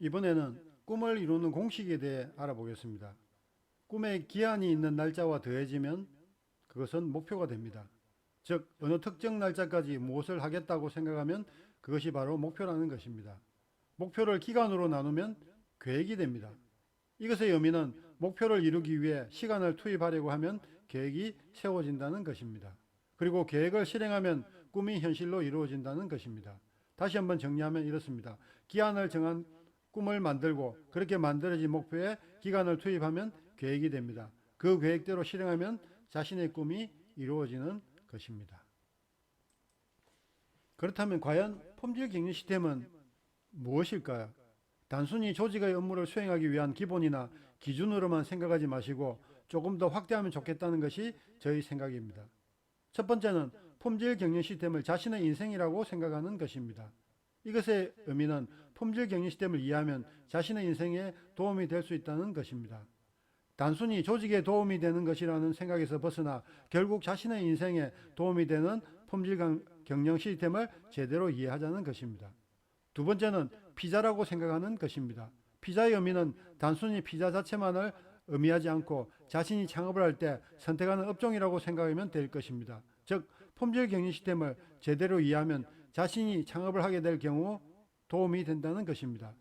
이번에는 꿈을 이루는 공식에 대해 알아보겠습니다. 꿈에 기한이 있는 날짜와 더해지면 그것은 목표가 됩니다. 즉, 어느 특정 날짜까지 무엇을 하겠다고 생각하면 그것이 바로 목표라는 것입니다. 목표를 기간으로 나누면 계획이 됩니다. 이것의 의미는 목표를 이루기 위해 시간을 투입하려고 하면 계획이 세워진다는 것입니다. 그리고 계획을 실행하면 꿈이 현실로 이루어진다는 것입니다. 다시 한번 정리하면 이렇습니다. 기한을 정한 꿈을 만들고 그렇게 만들어진 목표에 기간을 투입하면 계획이 됩니다. 그 계획대로 실행하면 자신의 꿈이 이루어지는 것입니다. 그렇다면 과연 품질 격리 시스템은 무엇일까요? 단순히 조직의 업무를 수행하기 위한 기본이나 기준으로만 생각하지 마시고 조금 더 확대하면 좋겠다는 것이 저희 생각입니다. 첫 번째는 품질 격리 시스템을 자신의 인생이라고 생각하는 것입니다. 이것의 의미는 품질 격리 시스템을 이해하면 자신의 인생에 도움이 될 수 있다는 것입니다. 단순히 조직에 도움이 되는 것이라는 생각에서 벗어나 결국 자신의 인생에 도움이 되는 품질 경영 시스템을 제대로 이해하자는 것입니다. 두 번째는 피자라고 생각하는 것입니다. 피자의 의미는 단순히 피자 자체만을 의미하지 않고 자신이 창업을 할 때 선택하는 업종이라고 생각하면 될 것입니다. 즉, 품질 격리 시스템을 제대로 이해하면 자신이 창업을 하게 될 경우 도움이 된다는 것입니다.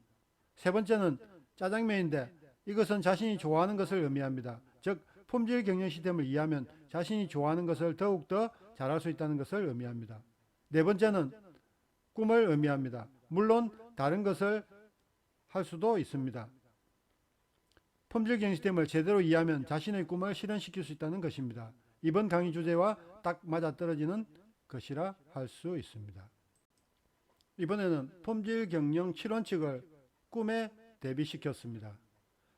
세 번째는 짜장면인데 이것은 자신이 좋아하는 것을 의미합니다. 즉, 품질 경영 시스템을 이해하면 자신이 좋아하는 것을 더욱더 잘할 수 있다는 것을 의미합니다. 네 번째는 꿈을 의미합니다. 물론 다른 것을 할 수도 있습니다. 품질 경영 시스템을 제대로 이해하면 자신의 꿈을 실현시킬 수 있다는 것입니다. 이번 강의 주제와 딱 맞아떨어지는 것이라 할 수 있습니다. 이번에는 품질 경영 7원칙을 꿈에 대비시켰습니다.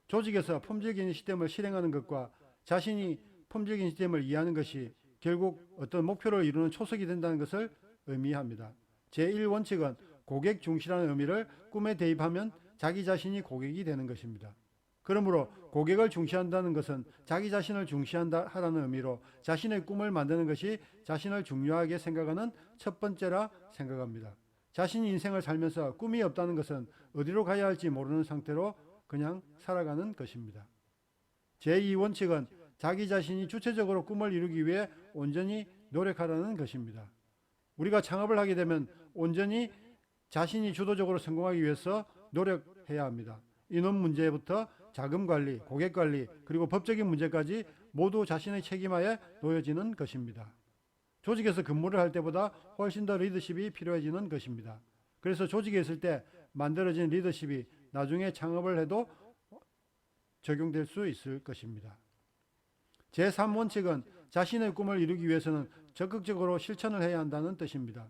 조직에서 품질 경영 시스템을 실행하는 것과 자신이 품질 경영 시스템을 이해하는 것이 결국 어떤 목표를 이루는 초석이 된다는 것을 의미합니다. 제1원칙은 고객 중시라는 의미를 꿈에 대입하면 자기 자신이 고객이 되는 것입니다. 그러므로 고객을 중시한다는 것은 자기 자신을 중시한다라는 의미로 자신의 꿈을 만드는 것이 자신을 중요하게 생각하는 첫 번째라 생각합니다. 자신이 인생을 살면서 꿈이 없다는 것은 어디로 가야 할지 모르는 상태로 그냥 살아가는 것입니다. 제2원칙은 자기 자신이 주체적으로 꿈을 이루기 위해 온전히 노력하라는 것입니다. 우리가 창업을 하게 되면 온전히 자신이 주도적으로 성공하기 위해서 노력해야 합니다. 인원 문제부터 자금 관리, 고객 관리, 그리고 법적인 문제까지 모두 자신의 책임하에 놓여지는 것입니다. 조직에서 근무를 할 때보다 훨씬 더 리더십이 필요해지는 것입니다. 그래서 조직에 있을 때 만들어진 리더십이 나중에 창업을 해도 적용될 수 있을 것입니다. 제3원칙은 자신의 꿈을 이루기 위해서는 적극적으로 실천을 해야 한다는 뜻입니다.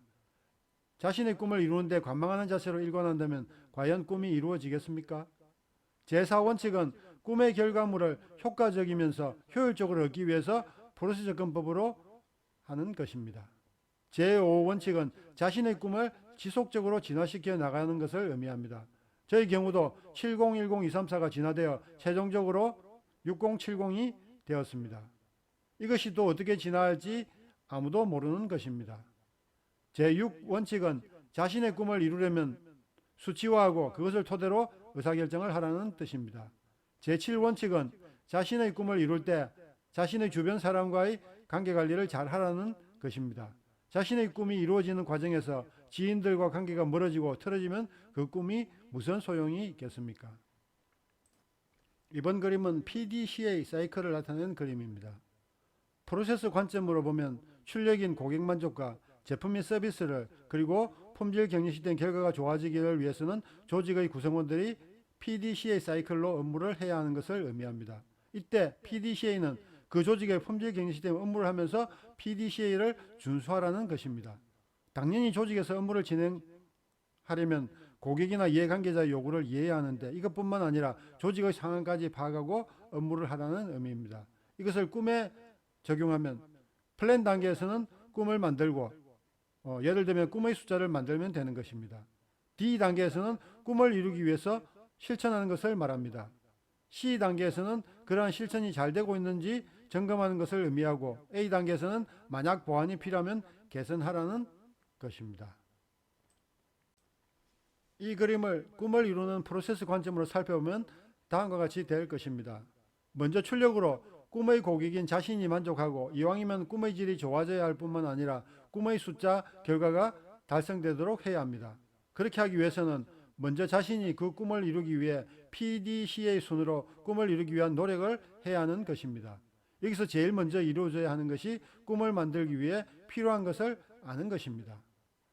자신의 꿈을 이루는데 관망하는 자세로 일관한다면 과연 꿈이 이루어지겠습니까? 제4원칙은 꿈의 결과물을 효과적이면서 효율적으로 얻기 위해서 프로세스 접근법으로 하는 것입니다. 제5원칙은 자신의 꿈을 지속적으로 진화시켜 나가는 것을 의미합니다. 저희 경우도 7010-234가 진화되어 최종적으로 6070이 되었습니다. 이것이 또 어떻게 진화할지 아무도 모르는 것입니다. 제6원칙은 자신의 꿈을 이루려면 수치화하고 그것을 토대로 의사결정을 하라는 뜻입니다. 제7원칙은 자신의 꿈을 이룰 때 자신의 주변 사람과의 관계관리를 잘 하라는 것입니다. 자신의 꿈이 이루어지는 과정에서 지인들과 관계가 멀어지고 틀어지면 그 꿈이 무슨 소용이 있겠습니까? 이번 그림은 PDCA 사이클을 나타낸 그림입니다. 프로세스 관점으로 보면 출력인 고객 만족과 제품 및 서비스를 그리고 품질 격리 시스템 결과가 좋아지기를 위해서는 조직의 구성원들이 PDCA 사이클로 업무를 해야 하는 것을 의미합니다. 이때 PDCA는 그 조직의 품질 격리 시스템 업무를 하면서 PDCA를 준수하라는 것입니다. 당연히 조직에서 업무를 진행하려면 고객이나 이해관계자의 요구를 이해해야 하는데 이것뿐만 아니라 조직의 상황까지 파악하고 업무를 하라는 의미입니다. 이것을 꿈에 적용하면 플랜 단계에서는 꿈을 만들고 예를 들면 꿈의 숫자를 만들면 되는 것입니다. D 단계에서는 꿈을 이루기 위해서 실천하는 것을 말합니다. C 단계에서는 그러한 실천이 잘 되고 있는지 점검하는 것을 의미하고 A 단계에서는 만약 보완이 필요하면 개선하라는 것입니다. 이 그림을 꿈을 이루는 프로세스 관점으로 살펴보면 다음과 같이 될 것입니다. 먼저 출력으로 꿈의 고객인 자신이 만족하고 이왕이면 꿈의 질이 좋아져야 할 뿐만 아니라 꿈의 숫자 결과가 달성되도록 해야 합니다. 그렇게 하기 위해서는 먼저 자신이 그 꿈을 이루기 위해 PDCA 순으로 꿈을 이루기 위한 노력을 해야 하는 것입니다. 여기서 제일 먼저 이루어져야 하는 것이 꿈을 만들기 위해 필요한 것을 아는 것입니다.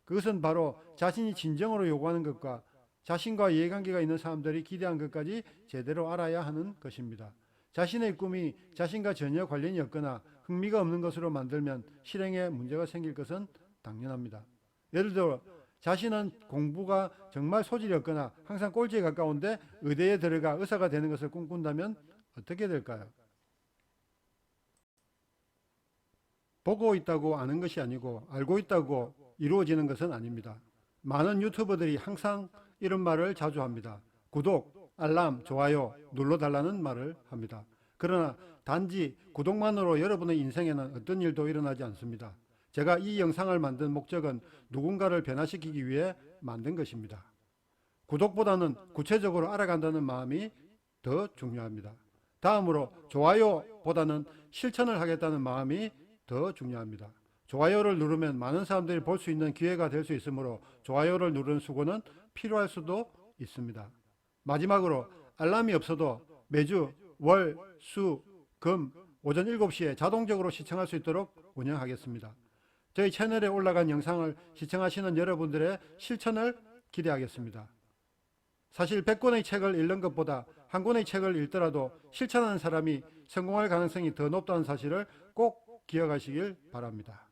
그것은 바로 자신이 진정으로 요구하는 것과 자신과 이해관계가 있는 사람들이 기대한 것까지 제대로 알아야 하는 것입니다. 자신의 꿈이 자신과 전혀 관련이 없거나 흥미가 없는 것으로 만들면 실행에 문제가 생길 것은 당연합니다. 예를 들어 자신은 공부가 정말 소질이 없거나 항상 꼴찌에 가까운데 의대에 들어가 의사가 되는 것을 꿈꾼다면 어떻게 될까요? 보고 있다고 아는 것이 아니고 알고 있다고 이루어지는 것은 아닙니다. 많은 유튜버들이 항상 이런 말을 자주 합니다. 구독, 알람, 좋아요 눌러달라는 말을 합니다. 그러나 단지 구독만으로 여러분의 인생에는 어떤 일도 일어나지 않습니다. 제가 이 영상을 만든 목적은 누군가를 변화시키기 위해 만든 것입니다. 구독보다는 구체적으로 알아간다는 마음이 더 중요합니다. 다음으로 좋아요보다는 실천을 하겠다는 마음이 더 중요합니다. 좋아요를 누르면 많은 사람들이 볼 수 있는 기회가 될 수 있으므로 좋아요를 누르는 수고는 필요할 수도 있습니다. 마지막으로 알람이 없어도 매주 월, 수, 금 오전 7시에 자동적으로 시청할 수 있도록 운영하겠습니다. 저희 채널에 올라간 영상을 시청하시는 여러분들의 실천을 기대하겠습니다. 사실 100권의 책을 읽는 것보다 한 권의 책을 읽더라도 실천하는 사람이 성공할 가능성이 더 높다는 사실을 꼭 기억하시길 바랍니다.